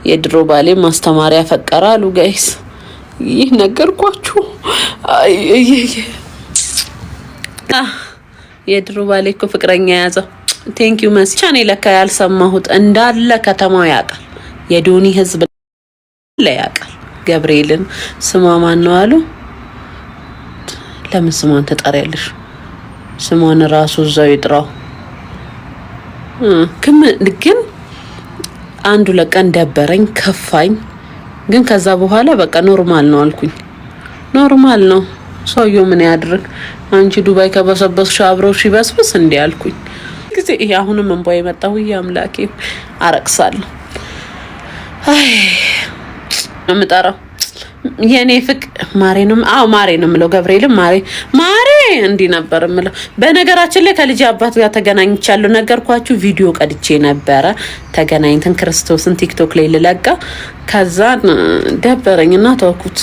የድሮ ባሌ ማስተማሪያ ፈቀረ አሉ ጋይስ። ይህ ነገርኳችሁ። የድሮ ባሌ እኮ ፍቅረኛ ያዘው። ቴንክ ዩ መሲ። ቻኔ ለካ ያልሰማሁት እንዳለ ከተማው ያውቃል። የዶኒ ህዝብ ላይ ያውቃል። ገብርኤልን ስሟ ማን ነው አሉ። ለምን ስሟን ትጠሪያለሽ? ስሟን ራሱ እዛው ይጥራው። ግን አንዱ ለቀን ደበረኝ ከፋኝ። ግን ከዛ በኋላ በቃ ኖርማል ነው አልኩኝ። ኖርማል ነው ሰውየው ምን ያድርግ? አንቺ ዱባይ ከበሰበስሽ አብረው ሲበስብስ እንዴ አልኩኝ። ጊዜ ይሄ አሁንም እንባይ መጣው። ያምላኬ አረቅሳለሁ። አይ ምጣራው የኔ ፍቅ ማሬ ነው። አዎ ማሬ ነው የምለው። ገብርኤልም ማሬ እንዲህ ነበር የምለው። በነገራችን ላይ ከልጅ አባት ጋር ተገናኝቻለሁ። ነገርኳችሁ። ቪዲዮ ቀድቼ ነበረ ተገናኝተን ክርስቶስን ቲክቶክ ላይ ልለጋ። ከዛ ደበረኝና ተውኩት።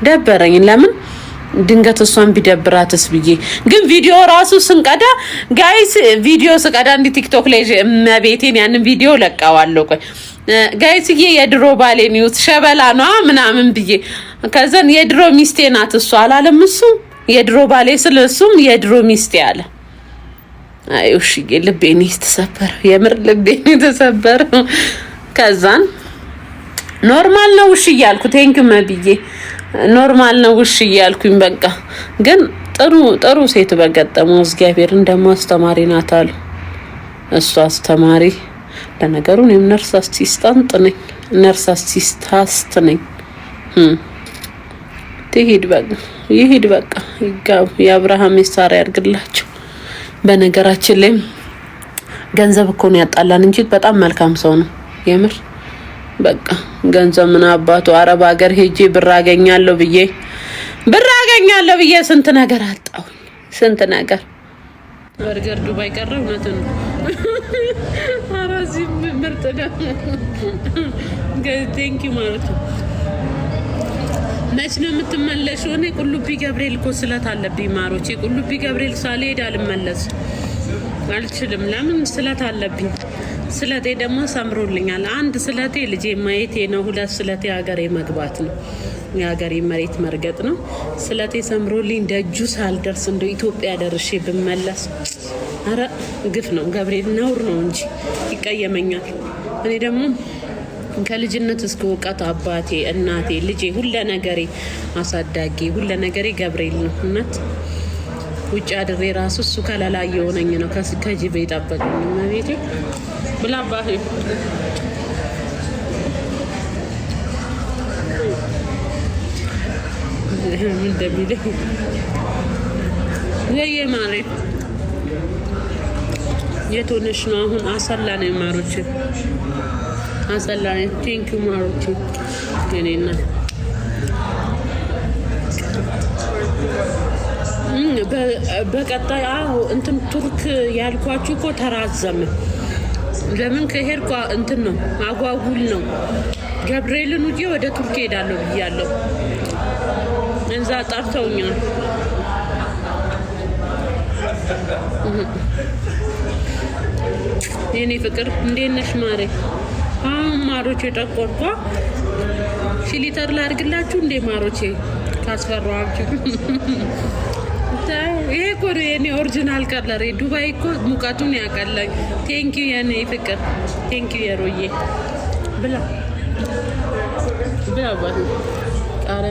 ደበረኝ። ለምን ድንገት እሷን ቢደብራትስ ብዬ። ግን ቪዲዮ ራሱ ስንቀዳ ጋይስ፣ ቪዲዮ ስቀዳ እንዲ ቲክቶክ ላይ መቤቴን ያንን ቪዲዮ ለቃዋለሁ። ቆይ ጋይስዬ የድሮ ባሌ ኒውስ ሸበላ ነው ምናምን ብዬ ከዛን የድሮ ሚስቴ ናት እሱ አላለም። እሱ የድሮ ባሌ ስለሱም የድሮ ሚስቴ አለ። አይ እሺ ልቤ ነው ተሰበረ። የምር ልቤ ነው ተሰበረ። ከዛን ኖርማል ነው እሺ እያልኩ ቴንኪው መብዬ ኖርማል ነው እሺ እያልኩኝ በቃ። ግን ጥሩ ሴት በገጠመው እግዚአብሔር እንደማስተማሪ ናት አሉ። እሱ አስተማሪ ለነገሩ እኔም ነርስ አሲስታንት ነኝ። ይሄድ በቃ ይጋቡ። የአብርሃም ይሳራ ያርግላቸው። በነገራችን ላይ ገንዘብ እኮ ነው ያጣላን እንጂ በጣም መልካም ሰው ነው የምር። በቃ ገንዘብ ምን አባቱ አረብ ሀገር ሄጄ ብር አገኛለሁ ብዬ ስንት ነገር አጣሁኝ። ስንት ነገር በርገር ዱባይ ቀረ። እውነት ነው። አራዚ ምርጥ ነው። ቴንኪ ማለት ነው። መች ነው የምትመለሽው? እኔ ቁልቢ ገብርኤል እኮ ስለት አለብኝ ማሮቼ። ቁልቢ ገብርኤል ሳልሄድ አልመለስም፣ አልችልም። ለምን? ስለት አለብኝ። ስለቴ ደግሞ ሰምሮልኛል። አንድ ስለቴ ልጄ ማየቴ ነው። ሁለት ስለቴ ሀገሬ መግባት ነው። የሀገሬ መሬት መርገጥ ነው። ስለቴ ሰምሮልኝ ደጁ ሳልደርስ እንደ ኢትዮጵያ ደርሼ ብመለስ አረ ግፍ ነው። ገብርኤል ነውር ነው እንጂ ይቀየመኛል። እኔ ደግሞ ከልጅነት እስከ እውቀት አባቴ፣ እናቴ፣ ልጄ፣ ሁሉ ነገሬ አሳዳጊ፣ ሁሉ ነገሬ ገብርኤል ነው። እናት ውጭ አድሬ ራሱ እሱ ከለላ የሆነኝ ነው። ከጅብ የጠበቀኝ መቤቴ ብላ አባቴ እንደሚልህ ለየ ማሬ የት ሆነሽ ነው አሁን? አሰላ ነው ማሮቼ፣ አሰላ ነው። ቴንኪው ማሮቼ የኔና በቀጣይ እንትን ቱርክ ያልኳችሁ እኮ ተራዘመ። ለምን ከሄድኩ እንትን ነው አጓጉል ነው። ገብርኤልን ውጪ ወደ ቱርክ ሄዳለሁ ብያለሁ። እንዛ ጠርተውኛል። የኔ ፍቅር እንዴት ነሽ ማሬ? ማሮቼ ጠቆርኳ። ፊልተር ላድርግላችሁ እንዴ ማሮቼ? ካስፈራችሁ ይሄ እኮ የኔ ኦሪጂናል ከለር። ዱባይ እኮ ሙቀቱን ያቀላኝ። ቴንኪው የኔ ፍቅር፣ ቴንኪው የሮዬ ብላ ባባ ቃረ